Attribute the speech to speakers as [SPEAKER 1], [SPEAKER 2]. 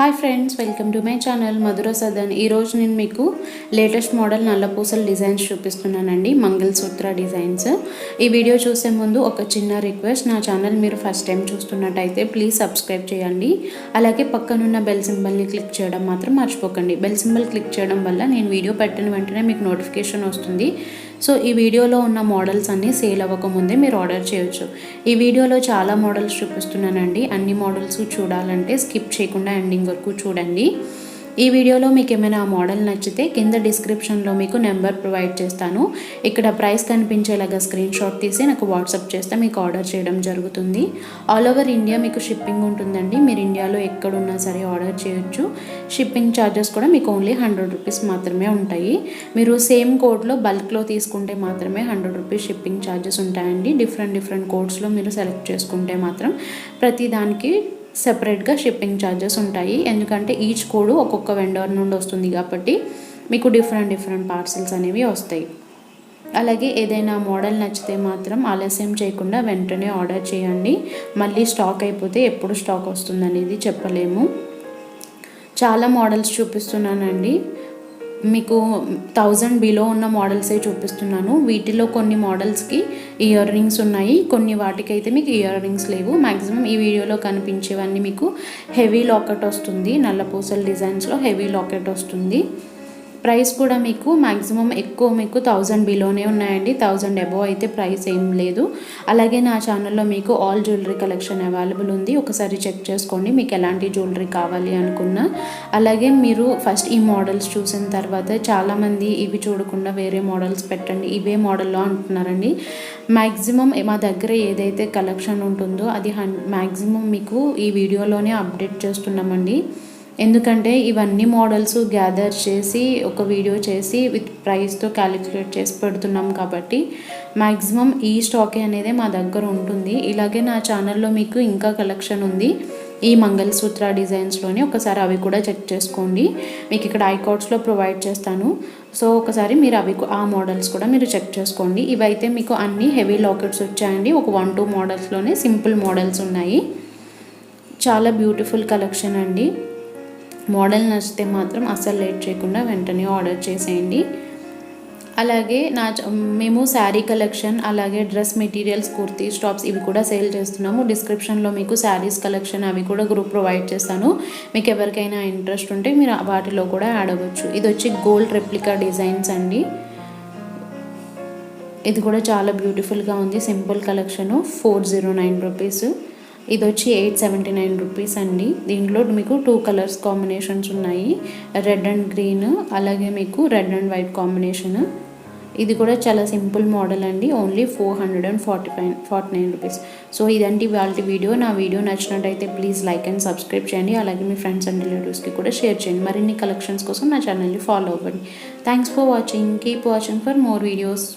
[SPEAKER 1] Hi friends, welcome to my channel Madhura Sadan. ఈరోజు నేను మీకు లేటెస్ట్ మోడల్ నల్లపూసల డిజైన్స్ చూపిస్తున్నానండి, మంగళసూత్ర డిజైన్స్. ఈ వీడియో చూసే ముందు ఒక చిన్న రిక్వెస్ట్, నా ఛానల్ మీరు ఫస్ట్ టైం చూస్తున్నట్టయితే ప్లీజ్ సబ్స్క్రైబ్ చేయండి. అలాగే పక్కనున్న బెల్ సింబల్ని క్లిక్ చేయడం మాత్రం మర్చిపోకండి. బెల్ సింబల్ క్లిక్ చేయడం వల్ల నేను వీడియో పెట్టిన వెంటనే మీకు నోటిఫికేషన్ వస్తుంది. సో ఈ వీడియోలో ఉన్న మోడల్స్ అన్నీ సేల్ అవ్వకముందే మీరు ఆర్డర్ చేయొచ్చు. ఈ వీడియోలో చాలా మోడల్స్ చూపిస్తున్నానండి. అన్ని మోడల్స్ చూడాలంటే స్కిప్ చేయకుండా ఎండింగ్ వరకు చూడండి. ఈ వీడియోలో మీకు ఏమైనా ఆ మోడల్ నచ్చితే కింద డిస్క్రిప్షన్లో మీకు నెంబర్ ప్రొవైడ్ చేస్తాను. ఇక్కడ ప్రైస్ కనిపించేలాగా స్క్రీన్ షాట్ తీసి నాకు వాట్సాప్ చేస్తే మీకు ఆర్డర్ చేయడం జరుగుతుంది. ఆల్ ఓవర్ ఇండియా మీకు షిప్పింగ్ ఉంటుందండి. మీరు ఇండియాలో ఎక్కడున్నా సరే ఆర్డర్ చేయొచ్చు. షిప్పింగ్ ఛార్జెస్ కూడా మీకు ఓన్లీ 100 రూపీస్ మాత్రమే ఉంటాయి. మీరు సేమ్ కోడ్లో బల్క్లో తీసుకుంటే మాత్రమే 100 రూపీస్ షిప్పింగ్ ఛార్జెస్ ఉంటాయండి. డిఫరెంట్ కోడ్స్లో మీరు సెలెక్ట్ చేసుకుంటే మాత్రం ప్రతి దానికి సెపరేట్గా షిప్పింగ్ ఛార్జెస్ ఉంటాయి. ఎందుకంటే ఈచ్ కోడ్ ఒక్కొక్క వెండర్ నుండి వస్తుంది కాబట్టి మీకు డిఫరెంట్ పార్సల్స్ అనేవి వస్తాయి. అలాగే ఏదైనా మోడల్ నచ్చితే మాత్రం ఆలస్యం చేయకుండా వెంటనే ఆర్డర్ చేయండి. మళ్ళీ స్టాక్ అయిపోతే ఎప్పుడు స్టాక్ వస్తుంది అనేది చెప్పలేము. చాలా మోడల్స్ చూపిస్తున్నానండి. మీకు 1000 బిలో ఉన్న మోడల్సే చూపిస్తున్నాను. వీటిలో కొన్ని మోడల్స్కి ఇయర్ రింగ్స్ ఉన్నాయి, కొన్ని వాటికైతే మీకు ఇయర్ రింగ్స్ లేవు. మ్యాక్సిమం ఈ వీడియోలో కనిపించేవన్నీ మీకు హెవీ లాకెట్ వస్తుంది. నల్లపూసల డిజైన్స్లో హెవీ లాకెట్ వస్తుంది. ప్రైస్ కూడా మీకు మ్యాక్సిమం ఎక్కువ మీకు 1000 బిలోనే ఉన్నాయండి. 1000 అబోవ్ అయితే ప్రైస్ ఏం లేదు. అలాగే నా ఛానల్లో మీకు ఆల్ జ్యువెలరీ కలెక్షన్ అవైలబుల్ ఉంది. ఒకసారి చెక్ చేసుకోండి మీకు ఎలాంటి జ్యువెలరీ కావాలి అనుకున్నా. అలాగే మీరు ఫస్ట్ ఈ మోడల్స్ చూసిన తర్వాత చాలామంది ఇవి చూడకుండా వేరే మోడల్స్ పెట్టండి, ఇవే మోడల్లో అంటున్నారండి. మ్యాక్సిమం మా దగ్గర ఏదైతే కలెక్షన్ ఉంటుందో అది మ్యాక్సిమం మీకు ఈ వీడియోలోనే అప్డేట్ చేస్తున్నామండి. ఎందుకంటే ఇవన్నీ మోడల్స్ గ్యాదర్ చేసి ఒక వీడియో చేసి విత్ ప్రైస్తో క్యాలిక్యులేట్ చేసి పెడుతున్నాం కాబట్టి మ్యాక్సిమం ఈ స్టాకే అనేది మా దగ్గర ఉంటుంది. ఇలాగే నా ఛానల్లో మీకు ఇంకా కలెక్షన్ ఉంది ఈ మంగళసూత్ర డిజైన్స్లోనే. ఒకసారి అవి కూడా చెక్ చేసుకోండి. మీకు ఇక్కడ ఐకార్డ్స్లో ప్రొవైడ్ చేస్తాను. సో ఒకసారి మీరు ఆ మోడల్స్ కూడా మీరు చెక్ చేసుకోండి. ఇవైతే మీకు అన్ని హెవీ లాకెట్స్ వచ్చాయండి. ఒక 1-2 మోడల్స్లోనే సింపుల్ మోడల్స్ ఉన్నాయి. చాలా బ్యూటిఫుల్ కలెక్షన్ అండి. మోడల్ నచ్చితే మాత్రం అస్సలు లేట్ చేయకుండా వెంటనే ఆర్డర్ చేసేయండి. అలాగే మేము శారీ కలెక్షన్, అలాగే డ్రెస్ మెటీరియల్స్, కుర్తీస్, టాప్స్ ఇవి కూడా సేల్ చేస్తున్నాము. డిస్క్రిప్షన్లో మీకు శారీస్ కలెక్షన్ అవి కూడా గ్రూప్ ప్రొవైడ్ చేస్తాను. మీకు ఎవరికైనా ఇంట్రెస్ట్ ఉంటే మీరు వాటిలో కూడా యాడ్ అవ్వచ్చు. ఇది వచ్చి గోల్డ్ రెప్లికా డిజైన్స్ అండి. ఇది కూడా చాలా బ్యూటిఫుల్గా ఉంది. Simple collection 409 rupees. ఇది వచ్చి 879 రూపీస్ అండి. దీంట్లో మీకు 2 కలర్స్ కాంబినేషన్స్ ఉన్నాయి, రెడ్ అండ్ గ్రీన్, అలాగే మీకు రెడ్ అండ్ వైట్ కాంబినేషన్. ఇది కూడా చాలా సింపుల్ మోడల్ అండి. Only 449 rupees. సో ఇదండి వాళ్ళ వీడియో. నా వీడియో నచ్చినట్టయితే ప్లీజ్ లైక్ అండ్ సబ్స్క్రైబ్ చేయండి. అలాగే మీ ఫ్రెండ్స్ అండ్ రిలేటివ్స్కి కూడా షేర్ చేయండి. మరిన్ని కలెక్షన్స్ కోసం నా ఛానల్ని ఫాలో అవ్వండి. Thanks for watching. Keep watching for more videos.